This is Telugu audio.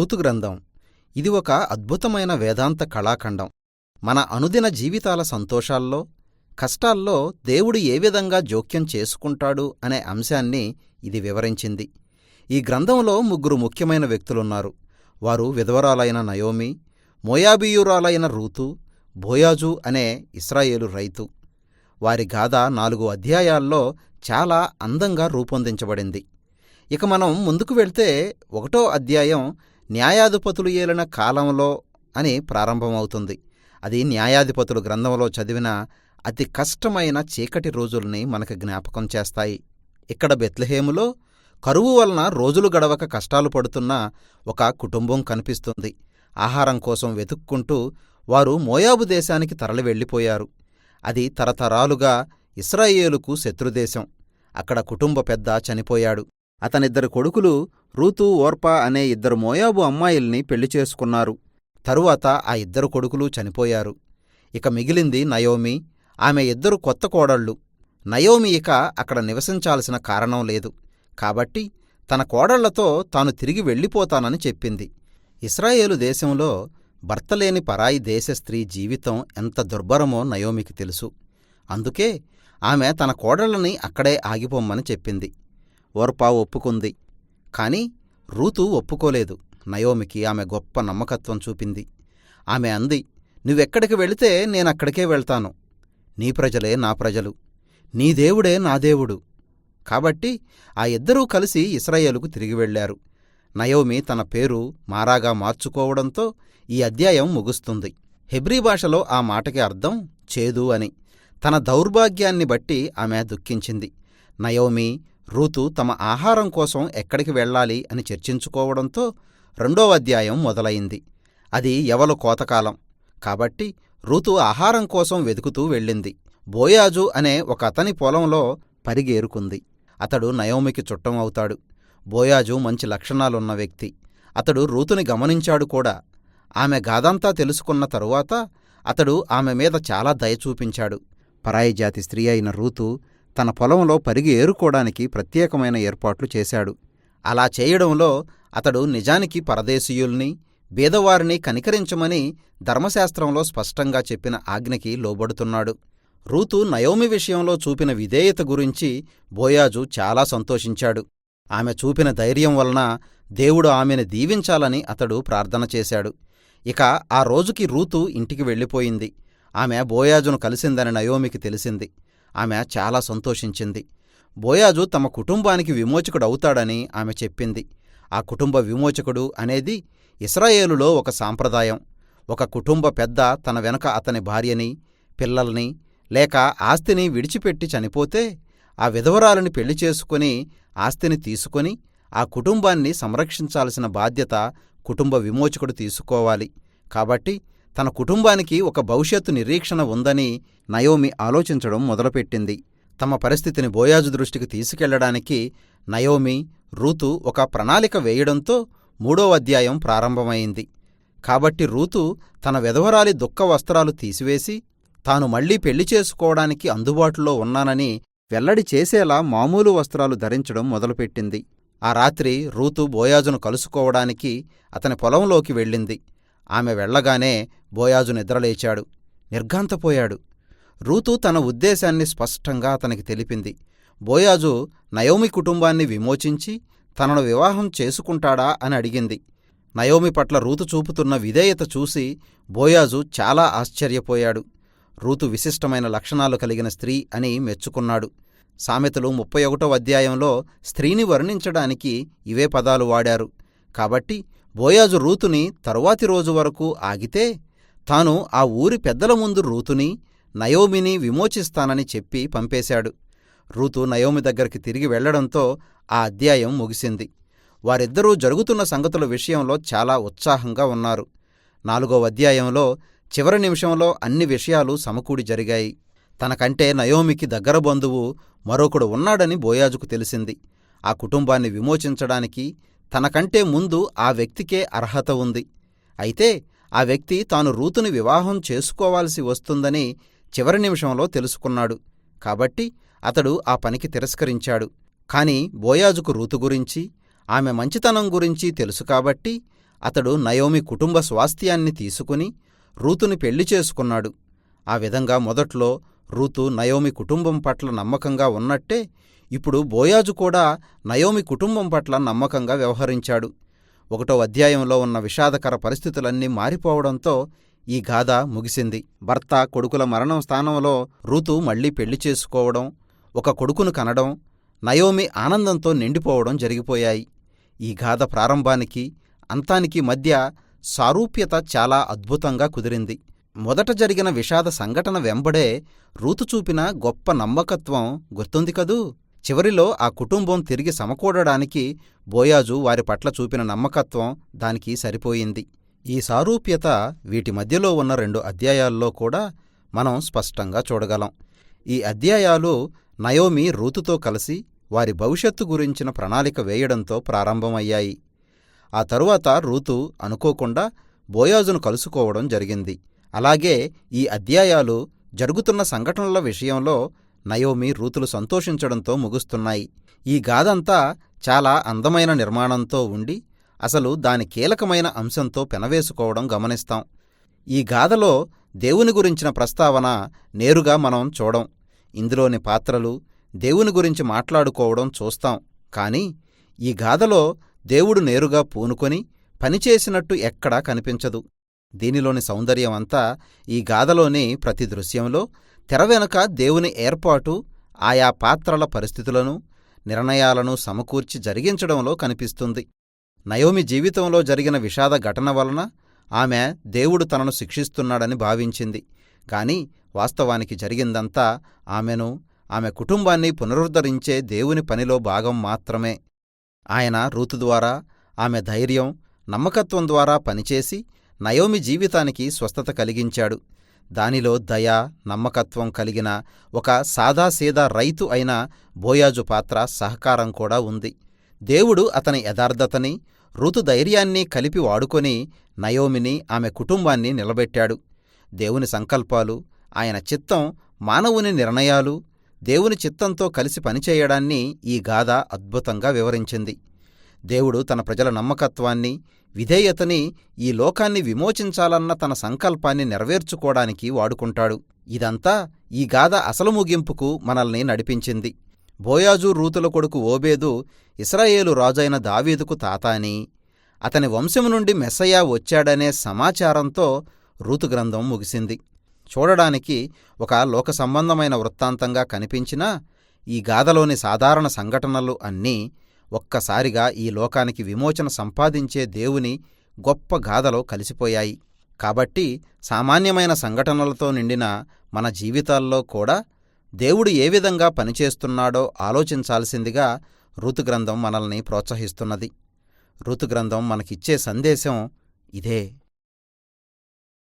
రూతు గ్రంథం ఇది ఒక అద్భుతమైన వేదాంత కళాఖండం. మన అనుదిన జీవితాల సంతోషాల్లో, కష్టాల్లో దేవుడు ఏ విధంగా జోక్యం చేసుకుంటాడు అనే అంశాన్ని ఇది వివరించింది. ఈ గ్రంథంలో ముగ్గురు ముఖ్యమైన వ్యక్తులున్నారు. వారు విధవరాలైన నయోమి, మోయాబీయురాలైన రూతు, బోయాజు అనే ఇశ్రాయేలు రైతు. వారి గాథ 4 అధ్యాయాల్లో చాలా అందంగా రూపొందించబడింది. ఇక మనం ముందుకు వెళ్తే 1వ అధ్యాయం న్యాయాధిపతులు ఏలిన కాలంలో అని ప్రారంభమవుతుంది. అది న్యాయాధిపతులు గ్రంథంలో చదివిన అతి కష్టమైన చీకటి రోజుల్ని మనకు జ్ఞాపకం చేస్తాయి. ఇక్కడ బెత్లెహేములో కరువు వలన రోజులు గడవక కష్టాలు పడుతున్న ఒక కుటుంబం కనిపిస్తుంది. ఆహారం కోసం వెతుక్కుంటూ వారు మోయాబు దేశానికి తరలి వెళ్ళిపోయారు. అది తరతరాలుగా ఇశ్రాయేలుకు శత్రుదేశం. అక్కడ కుటుంబ పెద్ద చనిపోయాడు. అతనిద్దరు కొడుకులు రూతు, ఓర్పా అనే 2 మోయాబు అమ్మాయిల్ని పెళ్లి చేసుకున్నారు. తరువాత ఆ 2 కొడుకులు చనిపోయారు. ఇక మిగిలింది నయోమి, ఆమె 2 కొత్త కోడళ్ళు. నయోమి ఇక అక్కడ నివసించాల్సిన కారణం లేదు. కాబట్టి తన కోడళ్లతో తాను తిరిగి వెళ్ళిపోతానని చెప్పింది. ఇశ్రాయేలు దేశంలో భర్తలేని పరాయి దేశ స్త్రీ జీవితం ఎంత దుర్భరమో నయోమికి తెలుసు. అందుకే ఆమె తన కోడళ్ళని అక్కడే ఆగిపోమ్మని చెప్పింది. ఓర్పా ఒప్పుకుంది. కాని రూతు ఒప్పుకోలేదు. నయోమికి ఆమె గొప్ప నమ్మకత్వం చూపింది. ఆమె అంది, నువ్వెక్కడికి వెళితే నేనక్కడికే వెళ్తాను. నీ ప్రజలే నా ప్రజలు, నీ దేవుడే నా దేవుడు. కాబట్టి ఆ 2 కలిసి ఇశ్రాయేలుకు తిరిగి వెళ్లారు. నయోమి తన పేరు మారాగా మార్చుకోవడంతో ఈ అధ్యాయం ముగుస్తుంది. హెబ్రీ భాషలో ఆ మాటకి అర్థం చేదు అని. తన దౌర్భాగ్యాన్ని బట్టి ఆమె దుఃఖించింది. నయోమి, రూతు తమ ఆహారం కోసం ఎక్కడికి వెళ్ళాలి అని చర్చించుకోవడంతో 2వ అధ్యాయం మొదలైంది. అది యవలు కోతకాలం. కాబట్టి రూతు ఆహారం కోసం వెతుకుతూ వెళ్ళింది. బోయాజు అనే ఒక అతని పొలంలో పరిగేరుకుంది. అతడు నయోమికి చుట్టం అవుతాడు. బోయాజు మంచి లక్షణాలున్న వ్యక్తి. అతడు రూతుని గమనించాడు కూడా. ఆమె గాథంతా తెలుసుకున్న తరువాత అతడు ఆమె మీద చాలా దయ చూపించాడు. పరాయి జాతి స్త్రీ అయిన రూతు తన పొలంలో పరిగి ఏరుకోవడానికి ప్రత్యేకమైన ఏర్పాట్లు చేశాడు. అలా చేయడంలో అతడు నిజానికి పరదేశీయుల్ని, బీదవారిని కనికరించమని ధర్మశాస్త్రంలో స్పష్టంగా చెప్పిన ఆజ్ఞకి లోబడుతున్నాడు. రూతు నయోమి విషయంలో చూపిన విధేయత గురించి బోయాజు చాలా సంతోషించాడు. ఆమె చూపిన ధైర్యం వలన దేవుడు ఆమెను దీవించాలని అతడు ప్రార్థన చేశాడు. ఇక ఆ రోజుకి రూతు ఇంటికి వెళ్ళిపోయింది. ఆమె బోయాజును కలిసిందని నయోమికి తెలిసింది. ఆమె చాలా సంతోషించింది. బోయాజు తమ కుటుంబానికి విమోచకుడవుతాడని ఆమె చెప్పింది. ఆ కుటుంబ విమోచకుడు అనేది ఇశ్రాయేలులో ఒక సాంప్రదాయం. ఒక కుటుంబ పెద్ద తన వెనుక అతని భార్యని, పిల్లల్ని లేక ఆస్తిని విడిచిపెట్టి చనిపోతే ఆ విధవరాలిని పెళ్లి చేసుకుని ఆస్తిని తీసుకొని ఆ కుటుంబాన్ని సంరక్షించాల్సిన బాధ్యత కుటుంబ విమోచకుడు తీసుకోవాలి. కాబట్టి తన కుటుంబానికి ఒక భవిష్యత్తు నిరీక్షణ ఉందని నయోమి ఆలోచించడం మొదలుపెట్టింది. తమ పరిస్థితిని బోయాజు దృష్టికి తీసుకెళ్లడానికి నయోమి, రూతు ఒక ప్రణాళిక వేయడంతో 3వ అధ్యాయం ప్రారంభమైంది. కాబట్టి రూతు తన విధవరాలి దుఃఖ వస్త్రాలు తీసివేసి తాను మళ్లీ పెళ్లి చేసుకోవడానికి అందుబాటులో ఉన్నానని వెల్లడి చేసేలా మామూలు వస్త్రాలు ధరించడం మొదలుపెట్టింది. ఆ రాత్రి రూతు బోయాజును కలుసుకోవడానికి అతని పొలంలోకి వెళ్ళింది. ఆమె వెళ్లగానే బోయాజు నిద్రలేచాడు, నిర్ఘాంతపోయాడు. రూతు తన ఉద్దేశాన్ని స్పష్టంగా అతనికి తెలిపింది. బోయాజు నయోమి కుటుంబాన్ని విమోచించి తనను వివాహం చేసుకుంటాడా అని అడిగింది. నయోమి పట్ల రూతు చూపుతున్న విధేయత చూసి బోయాజు చాలా ఆశ్చర్యపోయాడు. రూతు విశిష్టమైన లక్షణాలు కలిగిన స్త్రీ అని మెచ్చుకున్నాడు. సామెతలు 31వ అధ్యాయంలో స్త్రీని వర్ణించడానికి ఇవే పదాలు వాడారు. కాబట్టి బోయాజు రూతుని తరువాతి రోజు వరకు ఆగితే తాను ఆ ఊరి పెద్దల ముందు రూతుని, నయోమిని విమోచిస్తానని చెప్పి పంపేశాడు. రూతు నయోమి దగ్గరికి తిరిగి వెళ్లడంతో ఆ అధ్యాయం ముగిసింది. వారిద్దరూ జరుగుతున్న సంగతుల విషయంలో చాలా ఉత్సాహంగా ఉన్నారు. 4వ అధ్యాయంలో చివరి నిమిషంలో అన్ని విషయాలు సమకూడి జరిగాయి. తనకంటే నయోమికి దగ్గర బంధువు మరొకడు ఉన్నాడని బోయాజుకు తెలిసింది. ఆ కుటుంబాన్ని విమోచించడానికి తనకంటే ముందు ఆ వ్యక్తికే అర్హత ఉంది. అయితే ఆ వ్యక్తి తాను రూతుని వివాహం చేసుకోవాల్సి వస్తుందని చివరి నిమిషంలో తెలుసుకున్నాడు. కాబట్టి అతడు ఆ పనికి తిరస్కరించాడు. కాని బోయాజుకు రూతు గురించి, ఆమె మంచితనం గురించి తెలుసు కాబట్టి అతడు నయోమి కుటుంబ స్వాస్థ్యాన్ని తీసుకుని రూతుని పెళ్లి చేసుకున్నాడు. ఆ విధంగా మొదట్లో రూతు నయోమి కుటుంబం పట్ల నమ్మకంగా ఉన్నట్టే ఇప్పుడు బోయాజు కూడా నయోమి కుటుంబం పట్ల నమ్మకంగా వ్యవహరించాడు. 1వ అధ్యాయంలో ఉన్న విషాదకర పరిస్థితులన్నీ మారిపోవడంతో ఈ గాథ ముగిసింది. భర్త కొడుకుల మరణం స్థానంలో రూతు మళ్లీ పెళ్లి చేసుకోవడం, ఒక కొడుకును కనడం, నయోమి ఆనందంతో నిండిపోవడం జరిగిపోయాయి. ఈ గాథ ప్రారంభానికి అంతానికి మధ్య సారూప్యత చాలా అద్భుతంగా కుదిరింది. మొదట జరిగిన విషాద సంఘటన వెంబడే రూతు చూపిన గొప్ప నమ్మకత్వం గుర్తుంది కదూ. చివరిలో ఆ కుటుంబం తిరిగి సమకూడడానికి బోయాజు వారి పట్ల చూపిన నమ్మకత్వం దానికి సరిపోయింది. ఈ సారూప్యత వీటి మధ్యలో ఉన్న 2 అధ్యాయాల్లో కూడా మనం స్పష్టంగా చూడగలం. ఈ అధ్యాయాలు నయోమి రూతుతో కలిసి వారి భవిష్యత్తు గురించిన ప్రణాళిక వేయడంతో ప్రారంభమయ్యాయి. ఆ తరువాత రూతు అనుకోకుండా బోయాజును కలుసుకోవడం జరిగింది. అలాగే ఈ అధ్యాయాలు జరుగుతున్న సంఘటనల విషయంలో నయోమి రూతులు సంతోషించడంతో ముగుస్తున్నాయి. ఈ గాథంతా చాలా అందమైన నిర్మాణంతో ఉండి అసలు దాని కీలకమైన అంశంతో పెనవేసుకోవడం గమనిస్తాం. ఈ గాథలో దేవుని గురించిన ప్రస్తావన నేరుగా మనం చూడం. ఇందులోని పాత్రలు దేవుని గురించి మాట్లాడుకోవడం చూస్తాం. కానీ ఈ గాథలో దేవుడు నేరుగా పూనుకొని పనిచేసినట్టు ఎక్కడా కనిపించదు. దీనిలోని సౌందర్యమంతా ఈ గాథలోని ప్రతి దృశ్యంలో తెర వెనుక దేవుని ఏర్పాటు, ఆయా పాత్రల పరిస్థితులను, నిర్ణయాలను సమకూర్చి జరిగించడంలో కనిపిస్తుంది. నయోమి జీవితంలో జరిగిన విషాద ఘటన వలన ఆమె దేవుడు తనను శిక్షిస్తున్నాడని భావించింది. కాని వాస్తవానికి జరిగిందంతా ఆమెను, ఆమె కుటుంబాన్ని పునరుద్ధరించే దేవుని పనిలో భాగం మాత్రమే. ఆయన రూతు ద్వారా, ఆమె ధైర్యం, నమ్మకత్వం ద్వారా పనిచేసి నయోమి జీవితానికి స్వస్థత కలిగించాడు. దానిలో దయ, నమ్మకత్వం కలిగిన ఒక సాదాసీదా రైతు అయిన బోయాజు పాత్ర, సహకారం కూడా ఉంది. దేవుడు అతని యథార్థతని, రూతు ధైర్యాన్ని కలిపి వాడుకొని నయోమిని, ఆమె కుటుంబాన్ని నిలబెట్టాడు. దేవుని సంకల్పాలు, ఆయన చిత్తం, మానవుని నిర్ణయాలు, దేవుని చిత్తంతో కలిసి పనిచేయడాన్ని ఈ గాథ అద్భుతంగా వివరించింది. దేవుడు తన ప్రజల నమ్మకత్వాన్ని, విధేయతని ఈ లోకాన్ని విమోచించాలన్న తన సంకల్పాన్ని నెరవేర్చుకోవడానికి వాడుకుంటాడు. ఇదంతా ఈ గాథ అసలు ముగింపుకు మనల్ని నడిపించింది. బోయాజు రూతుల కొడుకు ఓబేదు ఇశ్రాయేలు రాజైన దావీదుకు తాత అని, అతని వంశం నుండి మెస్సయ్య వచ్చాడనే సమాచారంతో రూతు గ్రంథం ముగిసింది. చూడడానికి ఒక లోక సంబంధమైన వృత్తాంతంగా కనిపించినా ఈ గాథలోని సాధారణ సంఘటనలు అన్నీ ఒక్కసారిగా ఈ లోకానికి విమోచన సంపాదించే దేవుని గొప్ప గాథలో కలిసిపోయాయి. కాబట్టి సామాన్యమైన సంఘటనలతో నిండిన మన జీవితాల్లో కూడా దేవుడు ఏ విధంగా పనిచేస్తున్నాడో ఆలోచించాల్సిందిగా రూతు గ్రంథం మనల్ని ప్రోత్సహిస్తున్నది. రూతు గ్రంథం మనకిచ్చే సందేశం ఇదే.